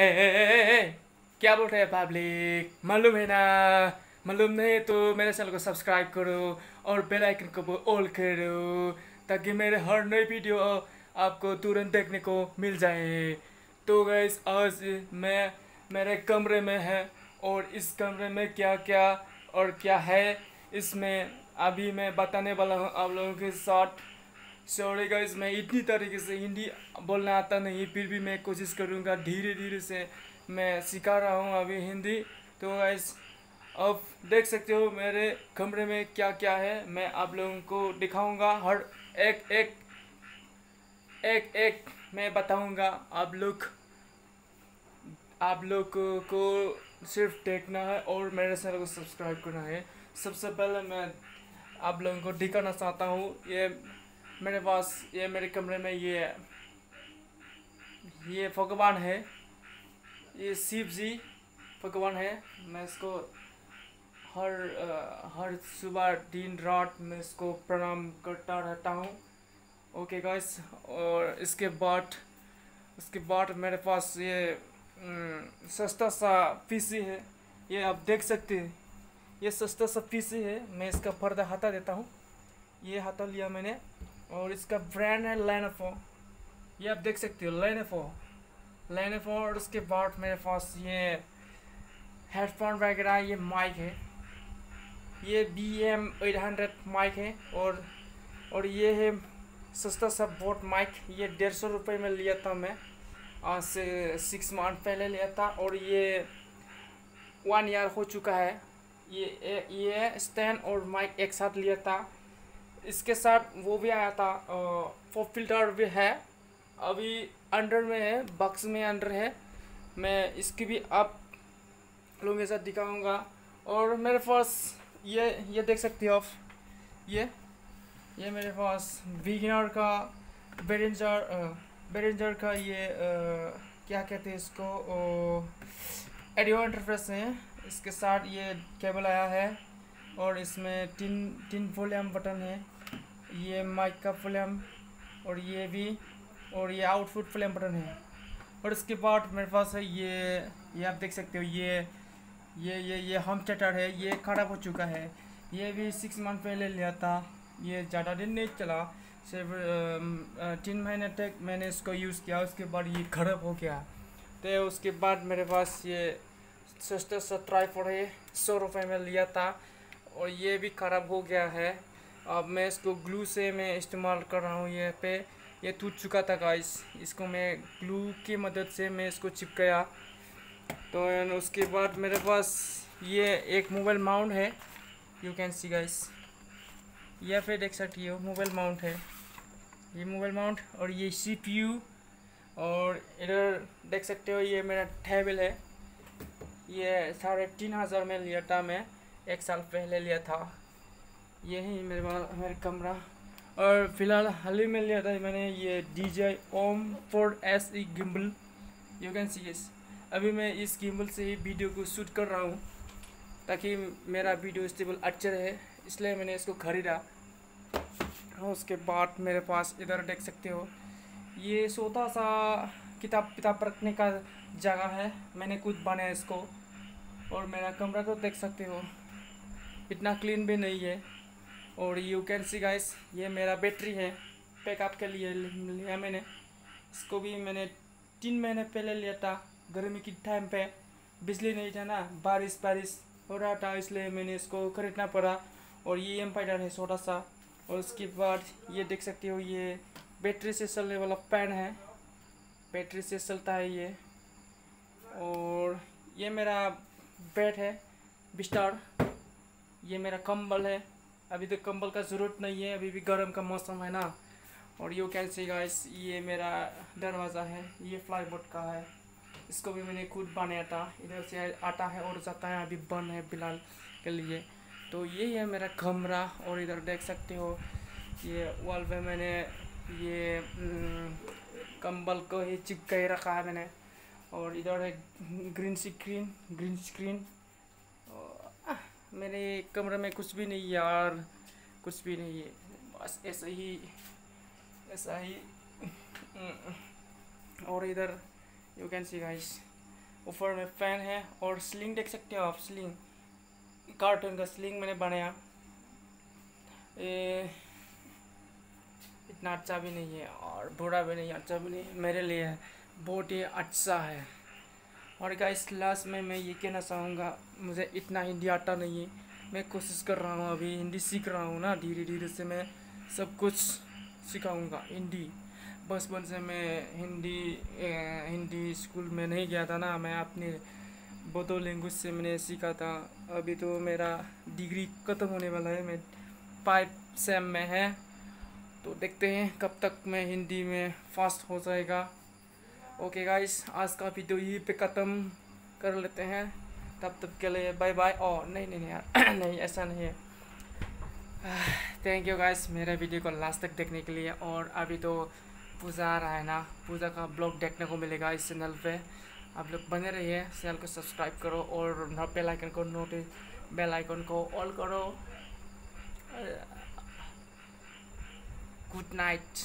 ए, क्या बोल रहे हैं पब्लिक? मालूम है ना? मालूम नहीं तो मेरे चैनल को सब्सक्राइब करो और बेल आइकन को ऑल करो ताकि मेरे हर नई वीडियो आपको तुरंत देखने को मिल जाए। तो गाइस, आज मैं मेरे कमरे में है और इस कमरे में क्या क्या और क्या है इसमें अभी मैं बताने वाला हूँ आप लोगों के साथ। सॉरी गाइस, मैं इतनी तरीके से हिंदी बोलना आता नहीं, फिर भी मैं कोशिश करूँगा, धीरे धीरे से मैं सिखा रहा हूँ अभी हिंदी। तो गाइस, अब देख सकते हो मेरे कमरे में क्या क्या है, मैं आप लोगों को दिखाऊंगा। हर एक एक एक एक मैं बताऊंगा। आप लोग को सिर्फ देखना है और मेरे चैनल को सब्सक्राइब करना है। सबसे पहले मैं आप लोगों को दिखाना चाहता हूँ, ये मेरे पास, ये मेरे कमरे में ये भगवान है, ये शिव जी भगवान है। मैं इसको हर सुबह दिन रात में इसको प्रणाम करता रहता हूँ। ओके गाइस, और इसके बाद मेरे पास ये सस्ता सा पीसी है, ये आप देख सकते हैं। ये सस्ता सा पीसी है, मैं इसका पर्दा हटा देता हूँ। ये हटा लिया मैंने, और इसका ब्रांड है लेनोवो। ये आप देख सकते हो, लेनोवो। और उसके बाद मेरे पास ये हेडफोन वगैरह, ये माइक है, ये BM800 माइक है। और ये है सस्ता सा बोट माइक, ये 150 रुपये में लिया था मैं, आज से 6 मंथ पहले लिया था, और ये 1 ईयर हो चुका है। ये स्टैंड और माइक एक साथ लिया था। इसके साथ वो भी आया था, पॉप फिल्टर भी है, अभी अंडर में है, बॉक्स में अंडर है। मैं इसकी भी आप लोगों के साथ दिखाऊंगा। और मेरे पास ये देख सकते हो आप, ये ये मेरे पास बिगिनर का बेरेंजर का ये क्या कहते हैं इसको, एडियो इंटरफेस है। इसके साथ ये केबल आया है, और इसमें तीन वॉल्यूम बटन है, ये माइक का वॉल्यूम, और ये भी, और ये आउटपुट वॉल्यूम बटन है। और इसके बाद मेरे पास है ये आप देख सकते हो, ये होम थिएटर है, ये खराब हो चुका है। ये भी 6 मंथ पहले लिया था, ये ज़्यादा दिन नहीं चला, सिर्फ 3 महीने तक मैंने इसको यूज़ किया, उसके बाद ये खराब हो गया। तो उसके बाद मेरे पास ये सस्ता सा ट्राईपॉड है, 100 रुपये में लिया था, और ये भी खराब हो गया है। अब मैं इसको ग्लू से मैं इस्तेमाल कर रहा हूँ। ये टूट चुका था गाइस, इसको मैं ग्लू की मदद से मैं इसको चिपकाया। तो उसके बाद मेरे पास ये एक मोबाइल माउंट है, यू कैन सी गाइस, या फिर देख सकती हो, मोबाइल माउंट है, ये मोबाइल माउंट। और ये CPU, और इधर देख सकते हो ये मेरा टेबल है, ये 3,500 में लिया था मैं, 1 साल पहले लिया था। यही मेरे कमरा। और फिलहाल हाल ही में लिया था मैंने ये DJI OM4SE gimbal, you can see this. अभी मैं इस गिम्बल से ही वीडियो को शूट कर रहा हूँ ताकि मेरा वीडियो स्टेबल अच्छा रहे, इसलिए मैंने इसको खरीदा। और उसके बाद मेरे पास इधर देख सकते हो, ये छोटा सा किताब रखने का जगह है, मैंने खुद बनाया इसको। और मेरा कमरा तो देख सकते हो, इतना क्लीन भी नहीं है। और यू कैन सी गाइस, ये मेरा बैटरी है, बैकअप के लिए लिया मैंने। इसको भी मैंने 3 महीने पहले लिया था, गर्मी की टाइम पे, बिजली नहीं था ना, बारिश हो रहा था, इसलिए मैंने इसको खरीदना पड़ा। और ये एम्पायर है छोटा सा। और उसके बाद ये देख सकते हो, ये बैटरी से चलने वाला फैन है, बैटरी से चलता है ये। और ये मेरा बेड है, बिस्तर, ये मेरा कंबल है। अभी तो कंबल का ज़रूरत नहीं है, अभी भी गर्म का मौसम है ना। और यू कैन सी गाइस, ये मेरा दरवाज़ा है, ये फ्लाईबोर्ड का है, इसको भी मैंने खुद बनाया था। इधर से आता है और जाता है, अभी बंद है फिलहाल के लिए। तो यही है मेरा कमरा। और इधर देख सकते हो, ये वॉल पे मैंने ये कंबल को ही चिपका ही रखा है मैंने। और इधर है ग्रीन स्क्रीन। मेरे कमरे में कुछ भी नहीं यार, कुछ भी नहीं है, बस ऐसा ही। और इधर यू कैन सी गाइस, ऊपर में फैन है और स्लिंग देख सकते हो आप, स्लिंग कार्टून का स्लिंग मैंने बनाया। ये इतना अच्छा भी नहीं है और बुरा भी नहीं, अच्छा भी नहीं, मेरे लिए बहुत ही अच्छा है। और गाइस लास्ट में मैं ये कहना चाहूँगा, मुझे इतना हिंदी आता नहीं है, मैं कोशिश कर रहा हूँ, अभी हिंदी सीख रहा हूँ ना, धीरे धीरे से मैं सब कुछ सिखाऊंगा हिंदी। बचपन से मैं हिंदी स्कूल में नहीं गया था ना, मैं अपने बोडो लैंग्वेज से मैंने सीखा था। अभी तो मेरा डिग्री ख़त्म होने वाला है, मैं 5 सेम में है, तो देखते हैं कब तक मैं हिंदी में फास्ट हो जाएगा। ओके गाइस, आज का वीडियो यहीं पे ख़त्म कर लेते हैं, तब तक के लिए बाय बाय। ओ नहीं नहीं नहीं यार नहीं, ऐसा नहीं है। थैंक यू गाइस मेरे वीडियो को लास्ट तक देखने के लिए। और अभी तो पूजा आ रहा है ना, पूजा का ब्लॉग देखने को मिलेगा इस चैनल पे, आप लोग बने रहिए, चैनल को सब्सक्राइब करो और बेल आइकन को ऑल करो। Good night.